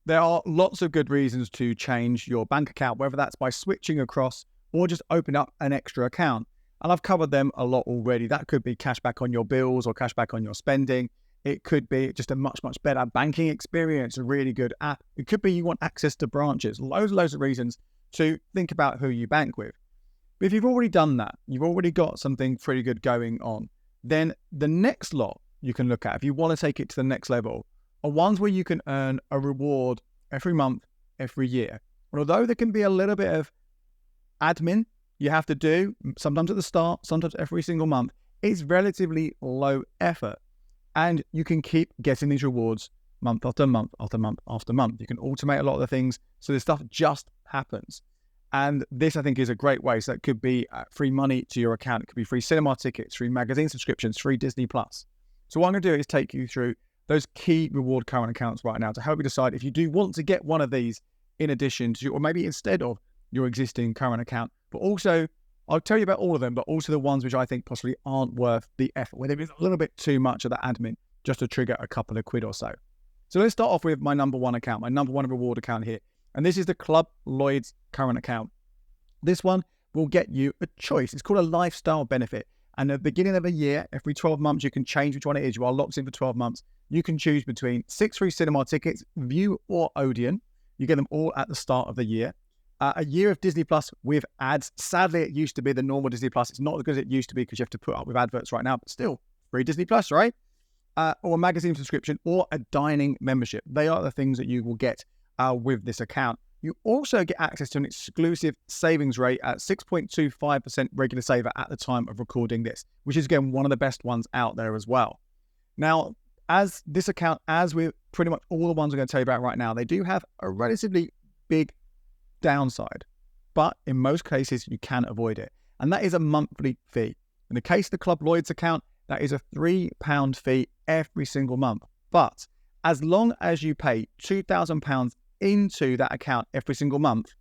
There are lots of good reasons to change your bank account, whether that's by switching across or just open up an extra account. And I've covered them a lot already. That could be cash back on your bills or cash back on your spending. It could be just a much, much better banking experience, a really good app. It could be you want access to branches. Loads of reasons to think about who you bank with. But if you've already done that, you've already got something pretty good going on, then the next lot you can look at, if you want to take it to the next level, are ones where you can earn a reward every month, every year. And although there can be a little bit of admin you have to do, sometimes at the start, sometimes every single month, it's relatively low effort. And you can keep getting these rewards month after month after month after month. You can automate a lot of the things, so this stuff just happens. And this, I think, is a great way. So it could be free money to your account. It could be free cinema tickets, free magazine subscriptions, free Disney+. So what I'm going to do is take you through those key reward current accounts right now to help you decide if you do want to get one of these in addition to, or maybe instead of your existing current account. But also, I'll tell you about all of them, but also the ones which I think possibly aren't worth the effort, where there is a little bit too much of that admin just to trigger a couple of quid or so. So let's start off with my number one account, my number one reward account here. And this is the Club Lloyds current account. This one will get you a choice. It's called a lifestyle benefit. And at the beginning of a year, every 12 months, you can change which one it is. You are locked in for 12 months. You can choose between 6 free cinema tickets, View or Odeon. You get them all at the start of the year. A year of Disney Plus with ads. Sadly, it used to be the normal Disney Plus. It's not as good as it used to be because you have to put up with adverts right now, but still, free Disney Plus, right? Or a magazine subscription or a dining membership. They are the things that you will get with this account. You also get access to an exclusive savings rate at 6.25% regular saver at the time of recording this, which is, again, one of the best ones out there as well. Now, as this account, as with pretty much all the ones I'm going to tell you about right now, they do have a relatively big downside, but in most cases, you can avoid it. And that is a monthly fee. In the case of the Club Lloyds account, that is a £3 fee every single month. But as long as you pay £2,000 into that account every single month,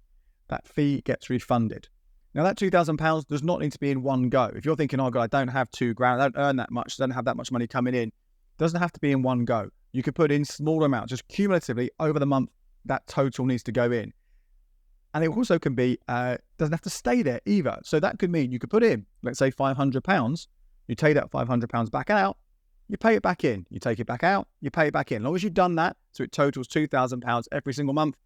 that fee gets refunded. Now, that £2,000 does not need to be in one go. If you're thinking, oh God, I don't have £2,000, I don't earn that much, I don't have that much money coming in, it doesn't have to be in one go. You could put in smaller amounts, just cumulatively over the month, that total needs to go in. And it also can be, doesn't have to stay there either. So that could mean you could put in, let's say £500, you take that £500 back out, you pay it back in, you take it back out, you pay it back in. As long as you've done that, so it totals £2,000 every single month,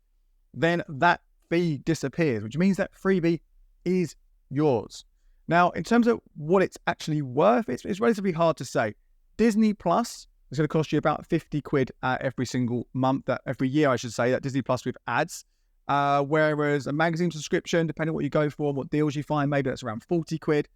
then that fee disappears, which means that freebie is yours. Now, in terms of what it's actually worth, it's relatively hard to say. Disney Plus is going to cost you about 50 quid every single month, every year, I should say, that Disney Plus with ads. Whereas a magazine subscription, depending on what you go for, what deals you find, maybe that's around 40 quid.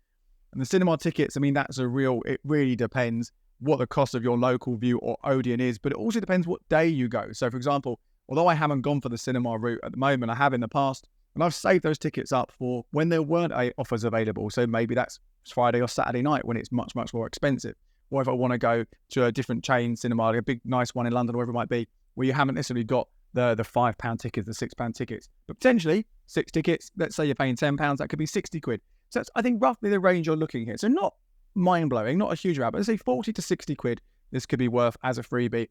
And the cinema tickets, I mean, it really depends what the cost of your local View or Odeon is, but it also depends what day you go. So, for example, although I haven't gone for the cinema route at the moment, I have in the past, and I've saved those tickets up for when there weren't offers available. So maybe that's Friday or Saturday night when it's much, much more expensive. Or if I want to go to a different chain cinema, like a big, nice one in London or wherever it might be, where you haven't necessarily got the £5 tickets, the £6 tickets, but potentially 6 tickets, let's say you're paying £10, that could be 60 quid. So that's, I think, roughly the range you're looking here. So not mind-blowing, not a huge amount, but let's say 40 to 60 quid this could be worth as a freebie.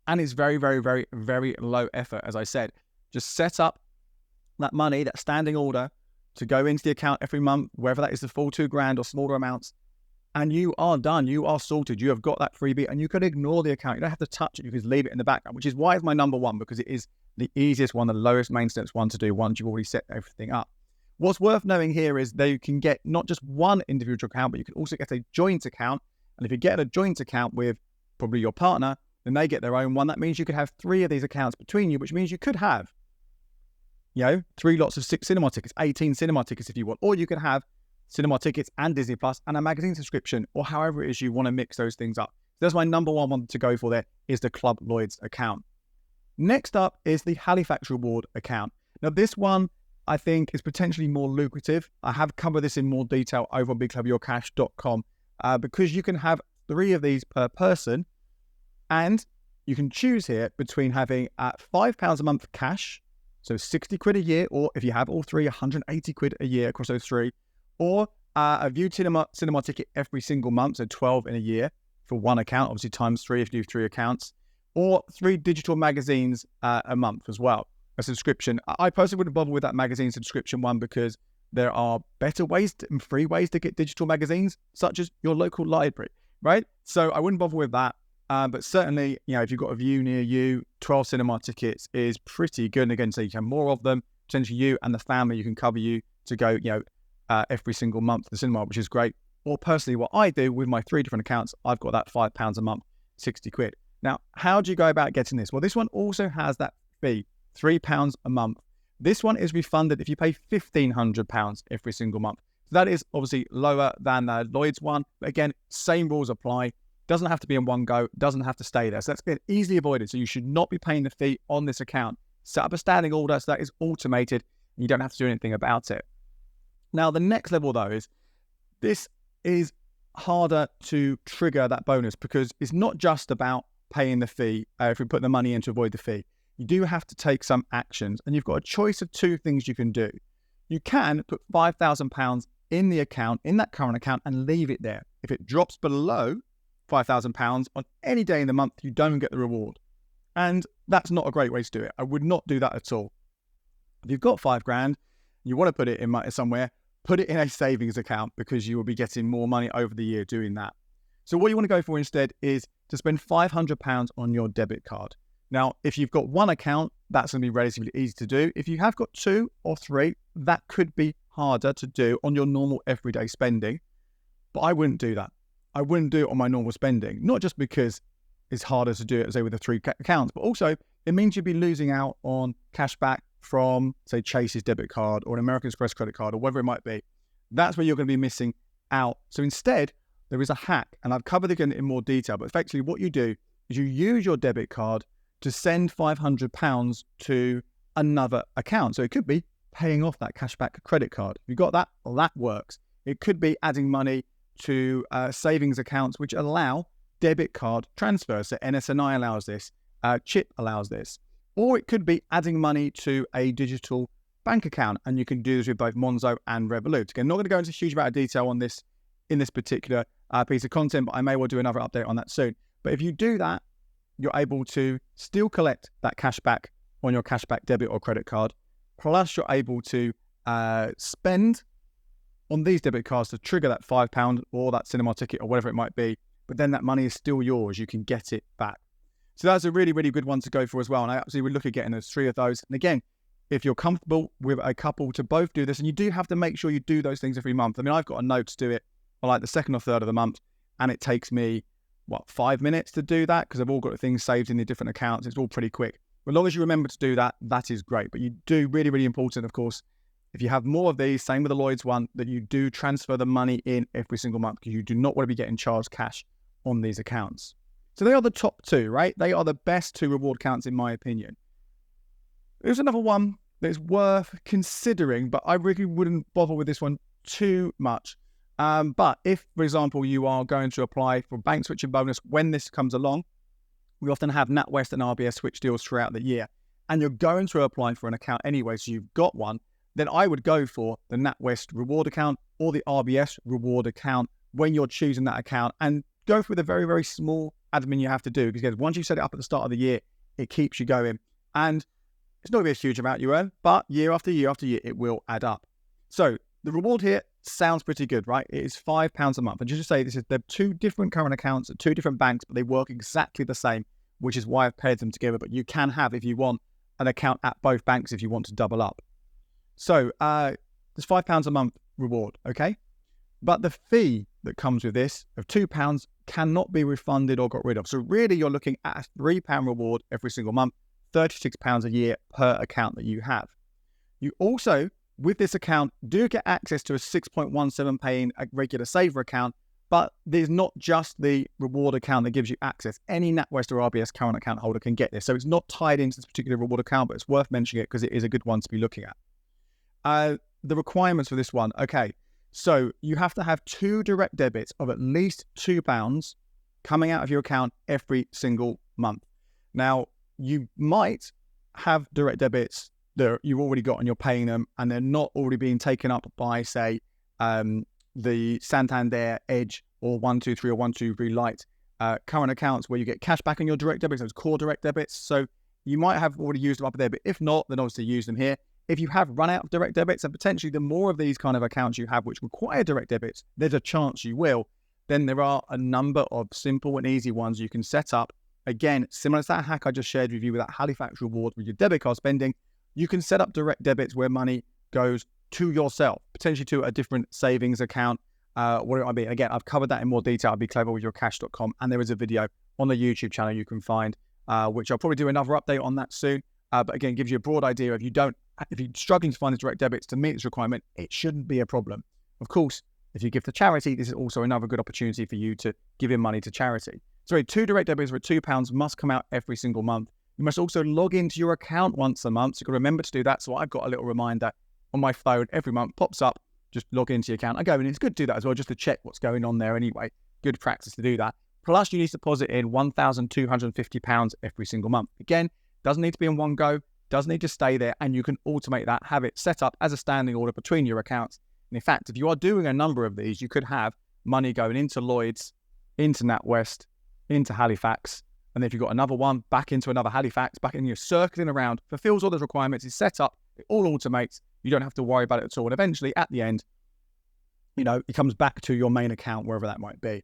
And it's very, very, very, very low effort, as I said. Just set up that money, that standing order to go into the account every month, whether that is the full £2,000 or smaller amounts, and you are done. You are sorted. You have got that freebie, and you can ignore the account. You don't have to touch it. You can just leave it in the background, which is why it's my number one, because it is the easiest one, the lowest maintenance one to do once you've already set everything up. What's worth knowing here is that you can get not just one individual account, but you can also get a joint account. And if you get a joint account with probably your partner, then they get their own one. That means you could have 3 of these accounts between you, which means you could have, 3 lots of 6 cinema tickets, 18 cinema tickets if you want, or you could have cinema tickets and Disney Plus and a magazine subscription, or however it is you want to mix those things up. So that's my number one to go for there, is the Club Lloyds account. Next up is the Halifax Reward account. Now this one, I think, is potentially more lucrative. I have covered this in more detail over on bigclubyourcash.com because you can have 3 of these per person, and you can choose here between having £5 a month cash, so 60 quid a year, or if you have all 3, 180 quid a year across those 3, or a View cinema ticket every single month, so 12 in a year for one account, obviously times 3 if you do 3 accounts, or 3 digital magazines a month as well, a subscription. I personally wouldn't bother with that magazine subscription one because there are better ways and free ways to get digital magazines, such as your local library, right? So I wouldn't bother with that. But certainly, if you've got a view near you, 12 cinema tickets is pretty good. And again, so you can have more of them, potentially you and the family, you can cover you to go, every single month to the cinema, which is great. Or personally, what I do with my 3 different accounts, I've got that £5 a month, 60 quid. Now, how do you go about getting this? Well, this one also has that fee, £3 a month. This one is refunded if you pay £1,500 every single month. So that is obviously lower than the Lloyds one. But again, same rules apply. Doesn't have to be in one go, doesn't have to stay there. So that's easily avoided. So you should not be paying the fee on this account. Set up a standing order so that is automated and you don't have to do anything about it. Now, the next level though is this is harder to trigger that bonus because it's not just about paying the fee. If we put the money in to avoid the fee, you do have to take some actions and you've got a choice of 2 things you can do. You can put £5,000 in the account, in that current account, and leave it there. If it drops below £5,000 on any day in the month, you don't get the reward. And that's not a great way to do it. I would not do that at all. If you've got £5,000, you want to put it in somewhere, put it in a savings account because you will be getting more money over the year doing that. So what you want to go for instead is to spend £500 on your debit card. Now, if you've got one account, that's going to be relatively easy to do. If you have got 2 or 3, that could be harder to do on your normal everyday spending. But I wouldn't do that. I wouldn't do it on my normal spending, not just because it's harder to do it, say, with the 3 accounts, but also it means you'd be losing out on cash back from, say, Chase's debit card or an American Express credit card or whatever it might be. That's where you're going to be missing out. So instead, there is a hack, and I've covered it again in more detail, but effectively what you do is you use your debit card to send £500 to another account. So it could be paying off that cashback credit card. If you've got that, well, that works. It could be adding money to savings accounts, which allow debit card transfers. So NSNI allows this, Chip allows this. Or it could be adding money to a digital bank account. And you can do this with both Monzo and Revolut. Again, not going to go into a huge amount of detail on this in this particular piece of content, but I may well do another update on that soon. But if you do that, you're able to still collect that cash back on your cashback debit or credit card. Plus, you're able to spend on these debit cards to trigger that £5 or that cinema ticket or whatever it might be. But then that money is still yours. You can get it back. So that's a really, really good one to go for as well. And I absolutely would look at getting those 3 of those. And again, if you're comfortable with a couple to both do this, and you do have to make sure you do those things every month. I mean, I've got a note to do it on like the 2nd or 3rd of the month, and it takes me 5 minutes to do that because I've all got things saved in the different accounts. It's all pretty quick. But as long as you remember to do that, that is great. But you do really, really important, of course, if you have more of these, same with the Lloyds one, that you do transfer the money in every single month because you do not want to be getting charged cash on these accounts. So they are the top 2, right? They are the best 2 reward accounts in my opinion. There's another one that's worth considering, but I really wouldn't bother with this one too much. But if, for example, you are going to apply for bank switching bonus when this comes along, we often have Natwest and RBS switch deals throughout the year, and you're going to apply for an account anyway, so you've got one, then I would go for the Natwest Reward account or the RBS Reward account when you're choosing that account, and go through the very, very small admin you have to do, because once you set it up at the start of the year, it keeps you going. And it's not going to be a huge amount you earn, but year after year after year, it will add up. So the reward here sounds pretty good, right? It is £5 a month. And just to say, they're 2 different current accounts at 2 different banks, but they work exactly the same, which is why I've paired them together. But you can have, if you want, an account at both banks if you want to double up. So there's £5 a month reward, okay? But the fee that comes with this of £2 cannot be refunded or got rid of. So really, you're looking at a £3 reward every single month, £36 a year per account that you have. You also, with this account, do get access to a 6.17 paying a regular saver account, but there's not just the reward account that gives you access. Any Natwest or RBS current account holder can get this. So it's not tied into this particular reward account, but it's worth mentioning it because it is a good one to be looking at. The requirements for this one, okay. So you have to have 2 direct debits of at least £2 coming out of your account every single month. Now, you might have direct debits that you've already got and you're paying them, and they're not already being taken up by, say, the Santander Edge or 123 or 123 Lite current accounts where you get cash back on your direct debits, those core direct debits. So you might have already used them up there, but if not, then obviously use them here. If you have run out of direct debits, and potentially the more of these kind of accounts you have which require direct debits, there's a chance you will, then there are a number of simple and easy ones you can set up. Again, similar to that hack I just shared with you with that Halifax Reward with your debit card spending, you can set up direct debits where money goes to yourself, potentially to a different savings account, what it might be. Again, I've covered that in more detail. I'll be cleverwithyourcash.com, and there is a video on the YouTube channel you can find, which I'll probably do another update on that soon. But again, gives you a broad idea. If you're struggling to find the direct debits to meet this requirement, it shouldn't be a problem. Of course, if you give to charity, this is also another good opportunity for you to give in money to charity. Sorry, 2 direct debits for £2 must come out every single month. You must also log into your account once a month. So you've got to remember to do that. So I've got a little reminder on my phone every month, pops up, just log into your account. I go, and it's good to do that as well, just to check what's going on there anyway. Good practice to do that. Plus, you need to deposit in £1,250 every single month. Again, doesn't need to be in one go, doesn't need to stay there, and you can automate that, have it set up as a standing order between your accounts. And in fact, if you are doing a number of these, you could have money going into Lloyds, into Natwest, into Halifax, and then if you've got another one, back into another Halifax, back in, you're circling around, fulfills all those requirements, is set up, it all automates, you don't have to worry about it at all. And eventually, at the end, it comes back to your main account, wherever that might be.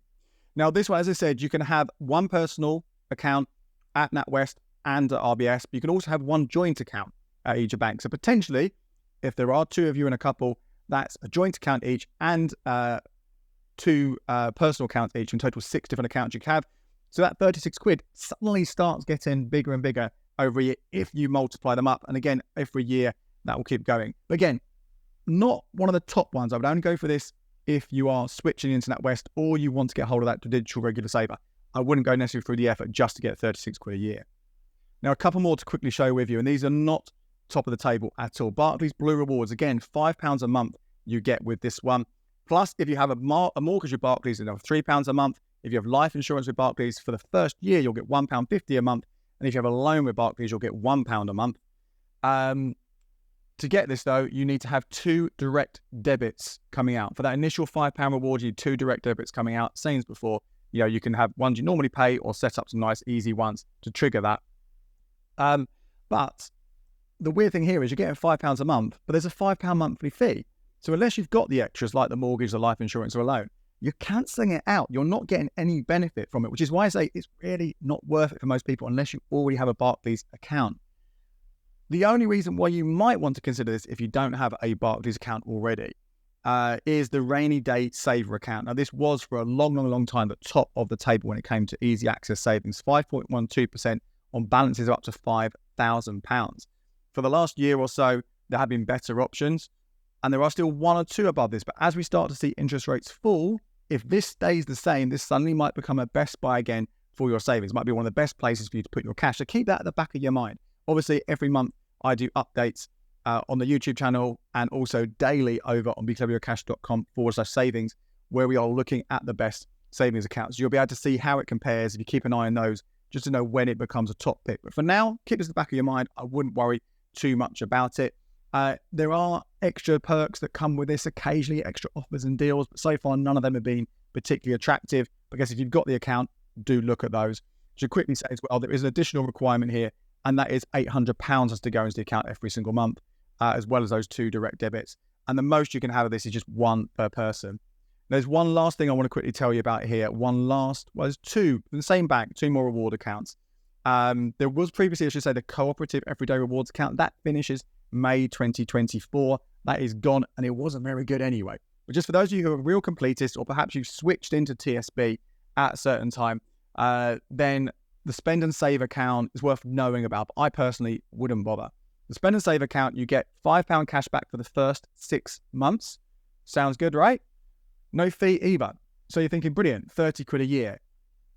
Now, this one, as I said, you can have one personal account at Natwest and at RBS, but you can also have one joint account at each bank. So potentially, if there are 2 of you in a couple, that's a joint account each and 2 personal accounts each, in total 6 different accounts you can have. So that 36 quid suddenly starts getting bigger and bigger over a year if you multiply them up. And again, every year that will keep going. But again, not one of the top ones. I would only go for this if you are switching into Natwest or you want to get hold of that digital regular saver. I wouldn't go necessarily through the effort just to get 36 quid a year. Now, a couple more to quickly show with you, and these are not top of the table at all. Barclays Blue Rewards, again, £5 a month you get with this one. Plus, if you have a mortgage with Barclays, another £3 a month. If you have life insurance with Barclays, for the first year, you'll get £1.50 a month. And if you have a loan with Barclays, you'll get £1 a month. To get this, though, you need to have 2 direct debits coming out. For that initial £5 reward, you need 2 direct debits coming out. Same as before, you can have ones you normally pay or set up some nice, easy ones to trigger that. But the weird thing here is you're getting £5 a month, but there's a £5 monthly fee. So unless you've got the extras like the mortgage, the life insurance, or a loan, you're cancelling it out. You're not getting any benefit from it, which is why I say it's really not worth it for most people unless you already have a Barclays account. The only reason why you might want to consider this if you don't have a Barclays account already is the rainy day saver account. Now, this was for a long time the top of the table when it came to easy access savings, 5.12% on balances of up to £5,000. For the last year or so, there have been better options, and there are still 1 or 2 above this. But as we start to see interest rates fall, if this stays the same, this suddenly might become a best buy again for your savings. It might be one of the best places for you to put your cash. So keep that at the back of your mind. Obviously, every month I do updates on the YouTube channel and also daily over on becleveryourcash.com/savings, where we are looking at the best savings accounts. You'll be able to see how it compares if you keep an eye on those, just to know when it becomes a top pick. But for now, keep this at the back of your mind. I wouldn't worry too much about it. There are extra perks that come with this, occasionally extra offers and deals, but so far none of them have been particularly attractive. I guess if you've got the account, do look at those. Should quickly say as well, there is an additional requirement here, and that is £800 has to go into the account every single month, as well as those 2 direct debits. And the most you can have of this is just 1 per person. There's one last thing I want to quickly tell you about here. There's 2 in the same bank, 2 more reward accounts. There was previously, I should say, the cooperative everyday rewards account. That finishes May 2024. That is gone, and it wasn't very good anyway. But just for those of you who are real completists, or perhaps you've switched into TSB at a certain time, then the spend and save account is worth knowing about, but I personally wouldn't bother. The spend and save account, you get £5 cash back for the first 6 months. Sounds good, right? No fee either. So you're thinking, brilliant, 30 quid a year.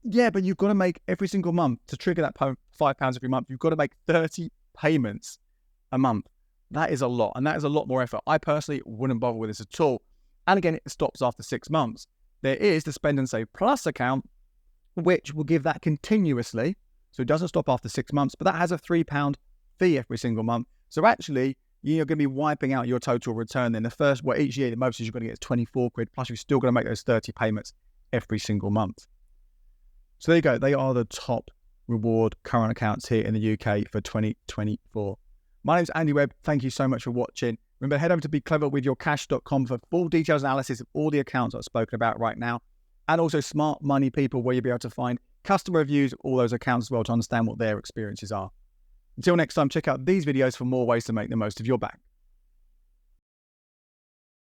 Yeah, but you've got to make every single month to trigger that £5 every month. You've got to make 30 payments a month. That is a lot, and that is a lot more effort. I personally wouldn't bother with this at all. And again, it stops after 6 months. There is the Spend and Save Plus account, which will give that continuously. So it doesn't stop after 6 months, but that has a £3 fee every single month. So actually, you're going to be wiping out your total return then. Each year, the most you're going to get is 24 quid, plus you're still going to make those 30 payments every single month. So there you go. They are the top reward current accounts here in the UK for 2024. My name's Andy Webb. Thank you so much for watching. Remember, head over to becleverwithyourcash.com for full details analysis of all the accounts I've spoken about right now, and also Smart Money People, where you'll be able to find customer reviews of all those accounts as well to understand what their experiences are. Until next time, check out these videos for more ways to make the most of your bank.